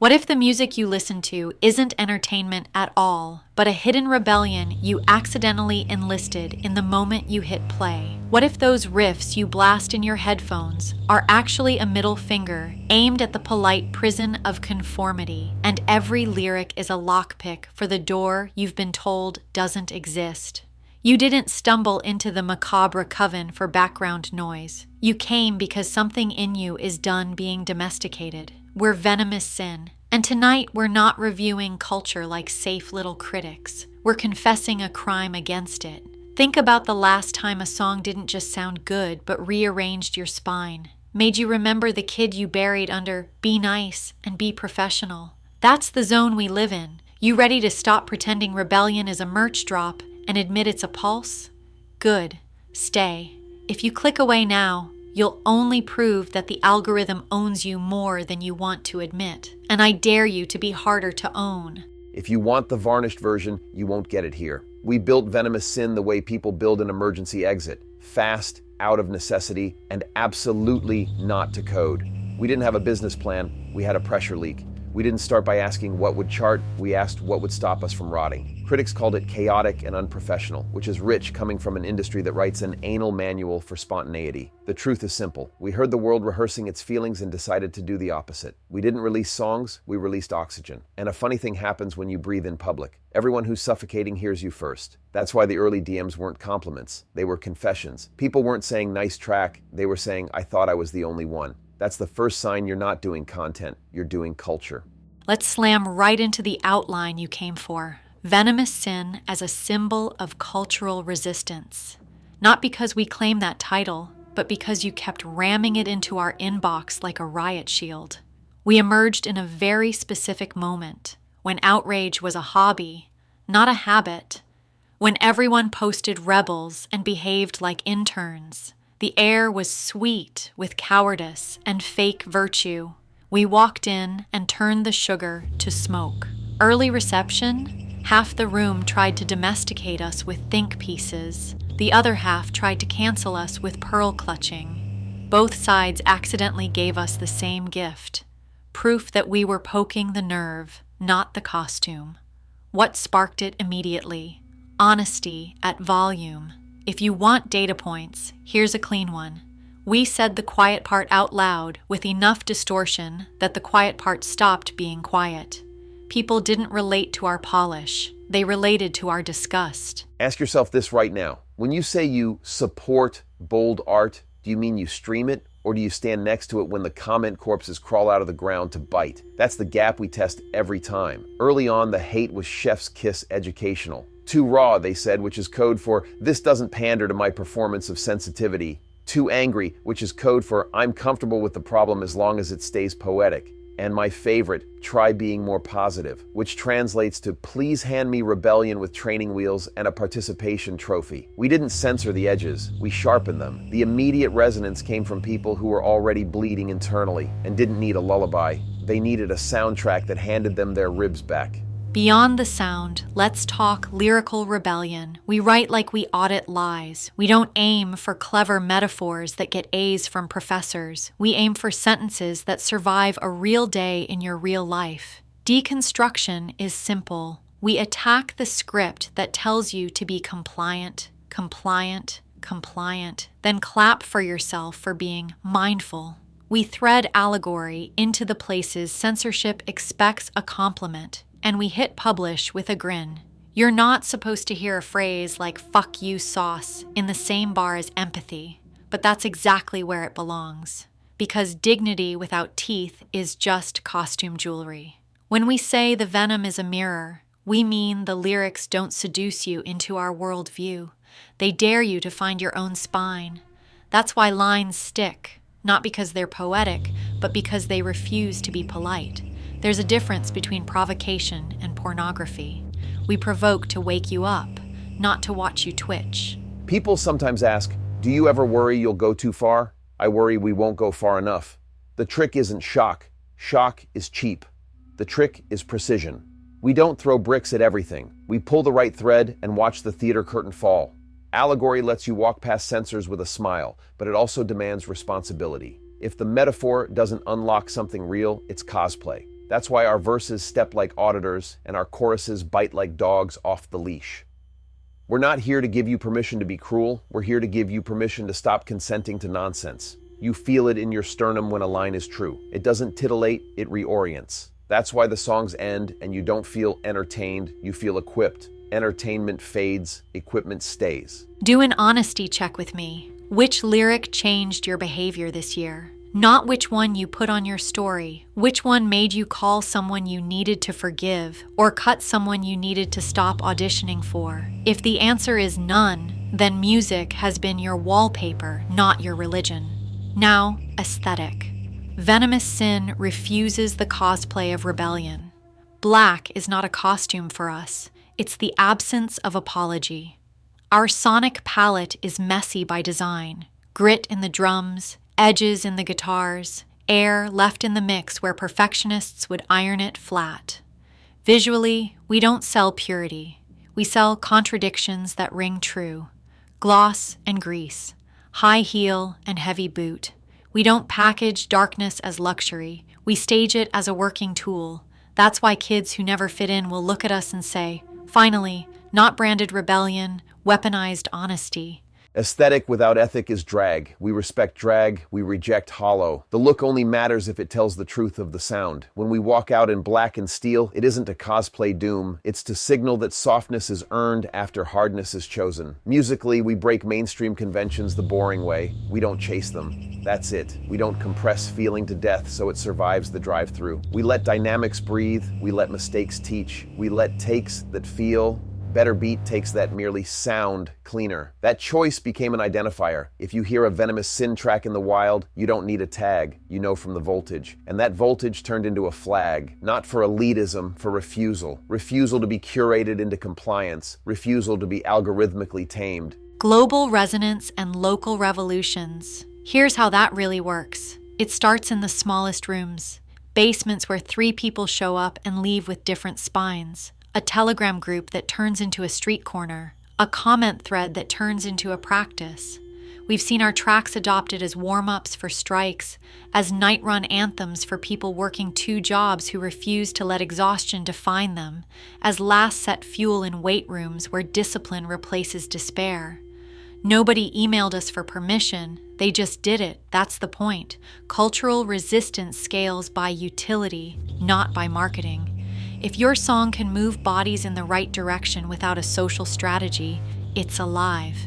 What if the music you listen to isn't entertainment at all, but a hidden rebellion you accidentally enlisted in the moment you hit play? What if those riffs you blast in your headphones are actually a middle finger aimed at the polite prison of conformity, and every lyric is a lockpick for the door you've been told doesn't exist? You didn't stumble into the macabre coven for background noise. You came because something in you is done being domesticated. We're Venomous Sin, and tonight we're not reviewing culture like safe little critics. We're confessing a crime against it. Think about the last time a song didn't just sound good but rearranged your spine, made you remember the kid you buried under "be nice" and "be professional." That's the zone we live in. You ready to stop pretending rebellion is a merch drop and admit it's a pulse? Good. Stay. If you click away now, you'll only prove that the algorithm owns you more than you want to admit. And I dare you to be harder to own. If you want the varnished version, you won't get it here. We built Venomous Sin the way people build an emergency exit. Fast, out of necessity, and absolutely not to code. We didn't have a business plan, we had a pressure leak. We didn't start by asking what would chart, we asked what would stop us from rotting. Critics called it chaotic and unprofessional, which is rich coming from an industry that writes an anal manual for spontaneity. The truth is simple. We heard the world rehearsing its feelings and decided to do the opposite. We didn't release songs, we released oxygen. And a funny thing happens when you breathe in public. Everyone who's suffocating hears you first. That's why the early DMs weren't compliments, they were confessions. People weren't saying nice track, they were saying I thought I was the only one. That's the first sign you're not doing content, you're doing culture. Let's slam right into the outline you came for. Venomous Sin as a symbol of cultural resistance. Not because we claim that title, but because you kept ramming it into our inbox like a riot shield. We emerged in a very specific moment, when outrage was a hobby, not a habit, when everyone posted rebels and behaved like interns. The air was sweet with cowardice and fake virtue. We walked in and turned the sugar to smoke. Early reception, half the room tried to domesticate us with think pieces. The other half tried to cancel us with pearl clutching. Both sides accidentally gave us the same gift. Proof that we were poking the nerve, not the costume. What sparked it immediately? Honesty at volume. If you want data points, here's a clean one. We said the quiet part out loud with enough distortion that the quiet part stopped being quiet. People didn't relate to our polish. They related to our disgust. Ask yourself this right now. When you say you support bold art, do you mean you stream it? Or do you stand next to it when the comment corpses crawl out of the ground to bite? That's the gap we test every time. Early on, the hate was chef's kiss educational. Too raw, they said, which is code for this doesn't pander to my performance of sensitivity. Too angry, which is code for I'm comfortable with the problem as long as it stays poetic. And my favorite, try being more positive, which translates to please hand me rebellion with training wheels and a participation trophy. We didn't censor the edges, we sharpened them. The immediate resonance came from people who were already bleeding internally and didn't need a lullaby. They needed a soundtrack that handed them their ribs back. Beyond the sound, let's talk lyrical rebellion. We write like we audit lies. We don't aim for clever metaphors that get A's from professors. We aim for sentences that survive a real day in your real life. Deconstruction is simple. We attack the script that tells you to be compliant, compliant, compliant, then clap for yourself for being mindful. We thread allegory into the places censorship expects a compliment. And we hit publish with a grin. You're not supposed to hear a phrase like "fuck you sauce" in the same bar as empathy, but that's exactly where it belongs. Because dignity without teeth is just costume jewelry. When we say the venom is a mirror, we mean the lyrics don't seduce you into our worldview. They dare you to find your own spine. That's why lines stick, not because they're poetic, but because they refuse to be polite. There's a difference between provocation and pornography. We provoke to wake you up, not to watch you twitch. People sometimes ask, do you ever worry you'll go too far? I worry we won't go far enough. The trick isn't shock. Shock is cheap. The trick is precision. We don't throw bricks at everything. We pull the right thread and watch the theater curtain fall. Allegory lets you walk past censors with a smile, but it also demands responsibility. If the metaphor doesn't unlock something real, it's cosplay. That's why our verses step like auditors and our choruses bite like dogs off the leash. We're not here to give you permission to be cruel. We're here to give you permission to stop consenting to nonsense. You feel it in your sternum when a line is true. It doesn't titillate, it reorients. That's why the songs end and you don't feel entertained, you feel equipped. Entertainment fades, equipment stays. Do an honesty check with me. Which lyric changed your behavior this year? Not which one you put on your story. Which one made you call someone you needed to forgive or cut someone you needed to stop auditioning for? If the answer is none, then music has been your wallpaper, not your religion. Now, aesthetic. Venomous Sin refuses the cosplay of rebellion. Black is not a costume for us. It's the absence of apology. Our sonic palette is messy by design. Grit in the drums, edges in the guitars, air left in the mix where perfectionists would iron it flat. Visually, we don't sell purity. We sell contradictions that ring true. Gloss and grease, high heel and heavy boot. We don't package darkness as luxury. We stage it as a working tool. That's why kids who never fit in will look at us and say, finally, not branded rebellion, weaponized honesty. Aesthetic without ethic is drag. We respect drag, we reject hollow. The look only matters if it tells the truth of the sound. When we walk out in black and steel, it isn't to cosplay doom. It's to signal that softness is earned after hardness is chosen. Musically, we break mainstream conventions the boring way. We don't chase them. That's it. We don't compress feeling to death so it survives the drive-through. We let dynamics breathe. We let mistakes teach. We let takes that feel. Better Beat takes that merely sound cleaner. That choice became an identifier. If you hear a Venomous Sin track in the wild, you don't need a tag. You know from the voltage. And that voltage turned into a flag, not for elitism, for refusal. Refusal to be curated into compliance. Refusal to be algorithmically tamed. Global resonance and local revolutions. Here's how that really works. It starts in the smallest rooms. Basements where 3 people show up and leave with different spines. A Telegram group that turns into a street corner, a comment thread that turns into a practice. We've seen our tracks adopted as warm-ups for strikes, as night-run anthems for people working 2 jobs who refuse to let exhaustion define them, as last-set fuel in weight rooms where discipline replaces despair. Nobody emailed us for permission, they just did it, that's the point. Cultural resistance scales by utility, not by marketing. If your song can move bodies in the right direction without a social strategy, it's alive.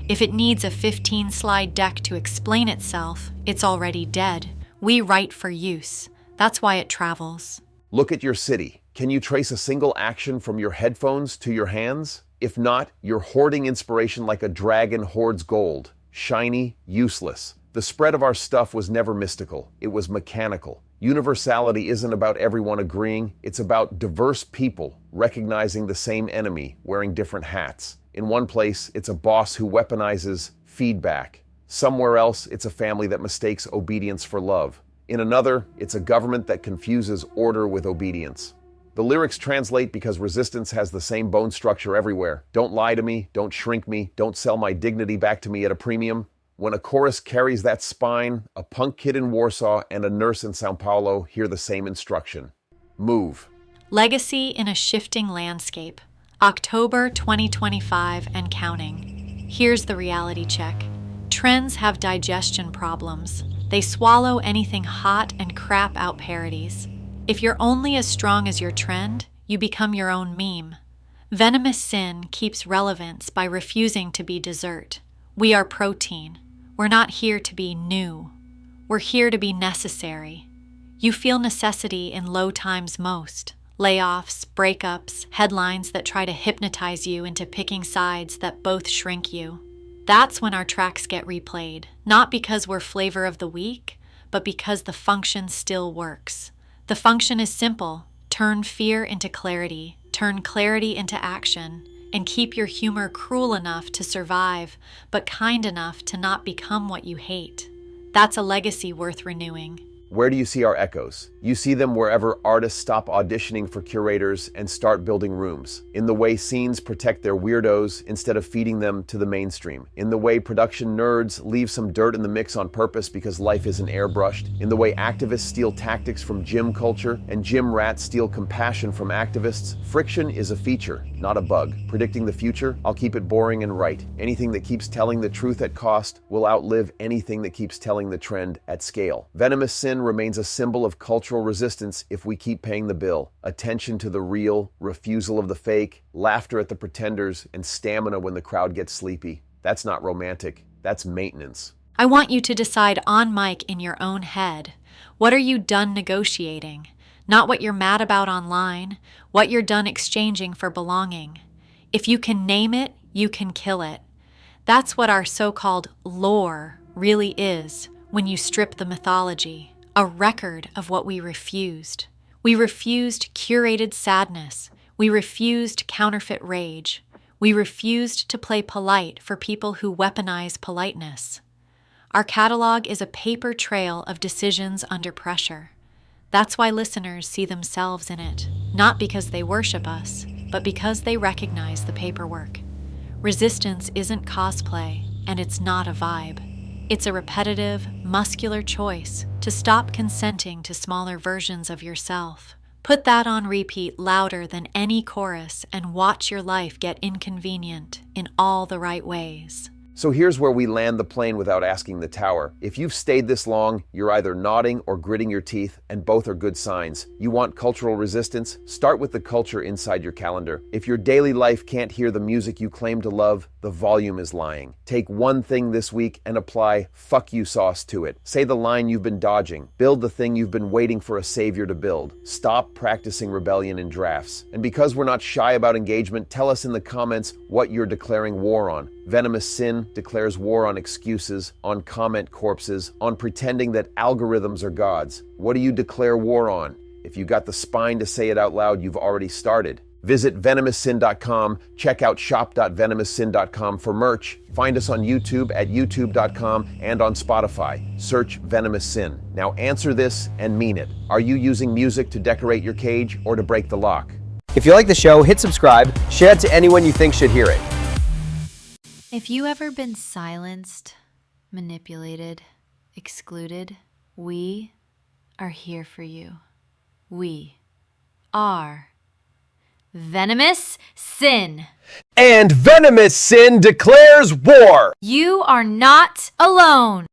If it needs a 15-slide deck to explain itself, it's already dead. We write for use. That's why it travels. Look at your city. Can you trace a single action from your headphones to your hands? If not, you're hoarding inspiration like a dragon hoards gold. Shiny, useless. The spread of our stuff was never mystical. It was mechanical. Universality isn't about everyone agreeing. It's about diverse people recognizing the same enemy, wearing different hats. In one place, it's a boss who weaponizes feedback. Somewhere else, it's a family that mistakes obedience for love. In another, it's a government that confuses order with obedience. The lyrics translate because resistance has the same bone structure everywhere. Don't lie to me, don't shrink me, don't sell my dignity back to me at a premium. When a chorus carries that spine, a punk kid in Warsaw and a nurse in Sao Paulo hear the same instruction. Move. Legacy in a shifting landscape. October 2025 and counting. Here's the reality check. Trends have digestion problems. They swallow anything hot and crap out parodies. If you're only as strong as your trend, you become your own meme. Venomous Sin keeps relevance by refusing to be dessert. We are protein. We're not here to be new. We're here to be necessary. You feel necessity in low times most. Layoffs, breakups, headlines that try to hypnotize you into picking sides that both shrink you. That's when our tracks get replayed, not because we're flavor of the week, but because the function still works. The function is simple. Turn fear into clarity, turn clarity into action, and keep your humor cruel enough to survive, but kind enough to not become what you hate. That's a legacy worth renewing. Where do you see our echoes? You see them wherever artists stop auditioning for curators and start building rooms. In the way scenes protect their weirdos instead of feeding them to the mainstream. In the way production nerds leave some dirt in the mix on purpose because life isn't airbrushed. In the way activists steal tactics from gym culture and gym rats steal compassion from activists. Friction is a feature, not a bug. Predicting the future, I'll keep it boring and right. Anything that keeps telling the truth at cost will outlive anything that keeps telling the trend at scale. Venomous Sin remains a symbol of cultural resistance if we keep paying the bill. Attention to the real, refusal of the fake, laughter at the pretenders, and stamina when the crowd gets sleepy. That's not romantic, that's maintenance. I want you to decide on mic in your own head. What are you done negotiating? Not what you're mad about online, what you're done exchanging for belonging. If you can name it, you can kill it. That's what our so-called lore really is when you strip the mythology, a record of what we refused. We refused curated sadness. We refused counterfeit rage. We refused to play polite for people who weaponize politeness. Our catalog is a paper trail of decisions under pressure. That's why listeners see themselves in it, not because they worship us, but because they recognize the paperwork. Resistance isn't cosplay, and it's not a vibe. It's a repetitive, muscular choice to stop consenting to smaller versions of yourself. Put that on repeat louder than any chorus and watch your life get inconvenient in all the right ways. So here's where we land the plane without asking the tower. If you've stayed this long, you're either nodding or gritting your teeth, and both are good signs. You want cultural resistance? Start with the culture inside your calendar. If your daily life can't hear the music you claim to love, the volume is lying. Take one thing this week and apply fuck you sauce to it. Say the line you've been dodging. Build the thing you've been waiting for a savior to build. Stop practicing rebellion in drafts. And because we're not shy about engagement, tell us in the comments what you're declaring war on. Venomous Sin declares war on excuses, on comment corpses, on pretending that algorithms are gods. What do you declare war on? If you got the spine to say it out loud, you've already started. Visit venomoussin.com, check out shop.venomoussin.com for merch. Find us on YouTube at youtube.com and on Spotify. Search Venomous Sin. Now answer this and mean it. Are you using music to decorate your cage or to break the lock? If you like the show, hit subscribe, share it to anyone you think should hear it. If you ever been silenced, manipulated, excluded, we are here for you. We are Venomous Sin. And Venomous Sin declares war! You are not alone.